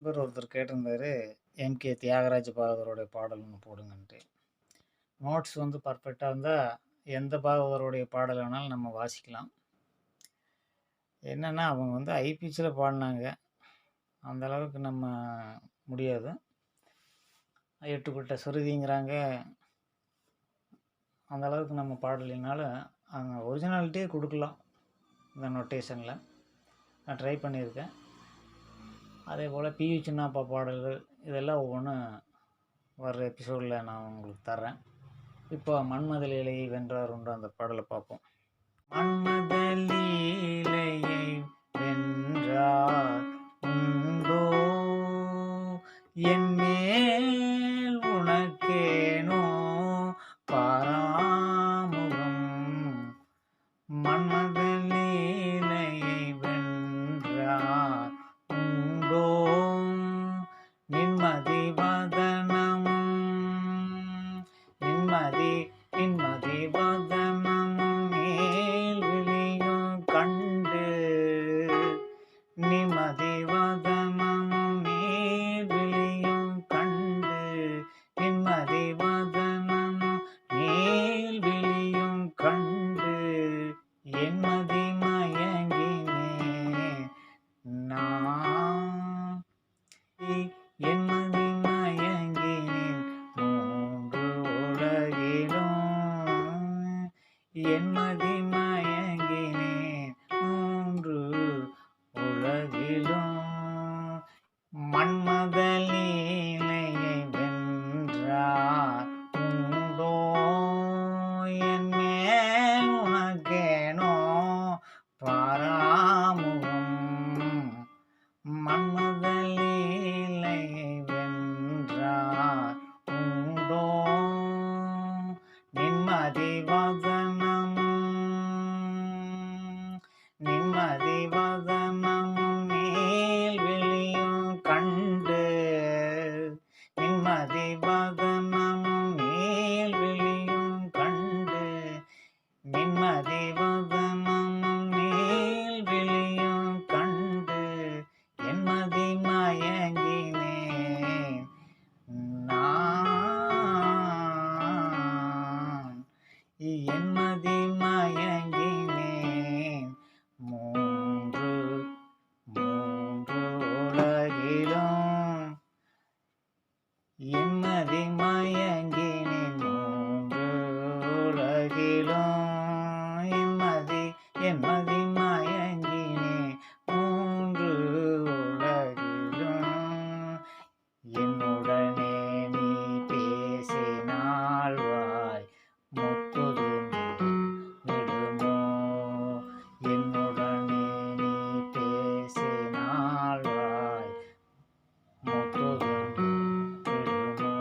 ஒருத்தர் கேட்டிருந்தாரு, எம்.கே. தியாகராஜ பாகவதருடைய பாடல் ஒண்ணு போடுங்கன்ட்டு. நோட்ஸ் பர்ஃபெக்ட்டா இருந்தா, எந்த பாகவதருடைய பாடல் வேணாலும் நம்ம வாசிக்கலாம். என்னன்னா, அவங்க ஹை பிட்ச்ல பாடுனாங்க. அந்த அளவுக்கு நம்ம முடியாது. 8 குட்ட சுருதிங்கிறாங்க. அந்த அளவுக்கு நம்ம பாடலைனாலும், அவங்க ஒரிஜினாலிட்டியே குடுக்கலாம். இந்த நொட்டேஷன்ல. நான் ட்ரை பண்ணியிருக்கேன். அதேபோல பி.யு. சின்னப்பா பாடல்கள் இதெல்லாம் ஒவ்வொன்னும் வர்ற எபிசோடில் நான் உங்களுக்கு தர்றேன். இப்போ மன்மத லீலையை வென்றார் உண்டு அந்த பாடலை பார்ப்போம். மன்மத லீலையை வென்றார் உண்டோ, என் மேல் உனக்கேனோ பாராமுகம். மன்மத லீலையை வென்றார் உண்டோ, நின்மதி வதனமும் நின்மதி வதனமும் மேல் விழியும் கண்டு, நின்மதி வதனமும் மேல் விழியும் கண்டு, நின்மதி வதனமும் மேல் விழியும் கண்டு, என்மதி மயங்கினே நான், என்மதி மயங்கினேன் மூன்று உலகிலும், என்மதி மயங்கினேன் மூன்று உலகிலும். மன்மத லீலையை வென்றார் உண்டோ, என் மேல் உனக்கேனோ பாராமுகம். மன்மத லீலையை வென்றார் உண்டோ, நின்மதி வதனமும் மேல் விழியும் கண்டு, நின்மதி வதனமும் மேல் விழியும் கண்டு, நின்மதி வதனமும் மேல் விழியும் கண்டு, என்மதி மயங்கினேன் நான், என்மதி மயங்கினேன் மூன்று உலகிலும், என்மதி மயங்கினேன் மூன்று உலகிலும், என்மதி மயங்கினேன் மூன்று உலகிலும். என்னுடனே நீ பேசினால் வாய் முத்துது விடுமோ, என்னுடனே நீ பேசினால் வாய் முத்துது விடுமோ.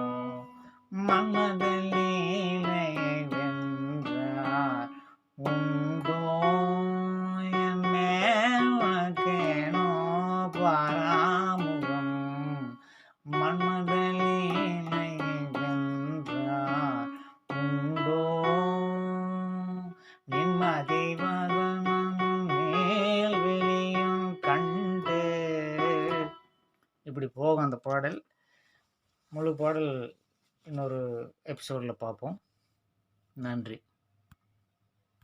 மன்மத லீலையை வென்றார் உண்டோ, என் மேல் உனக்கேனோ பாராமுகம். மன்மத லீலையை வென்றார் உண்டோ, நின்மதி வதனமும் மேல் விழியும் கண்டு. இப்படி போகும் அந்த பாடல். முழு பாடல் இன்னொரு எபிசோடில் பார்ப்போம். நன்றி.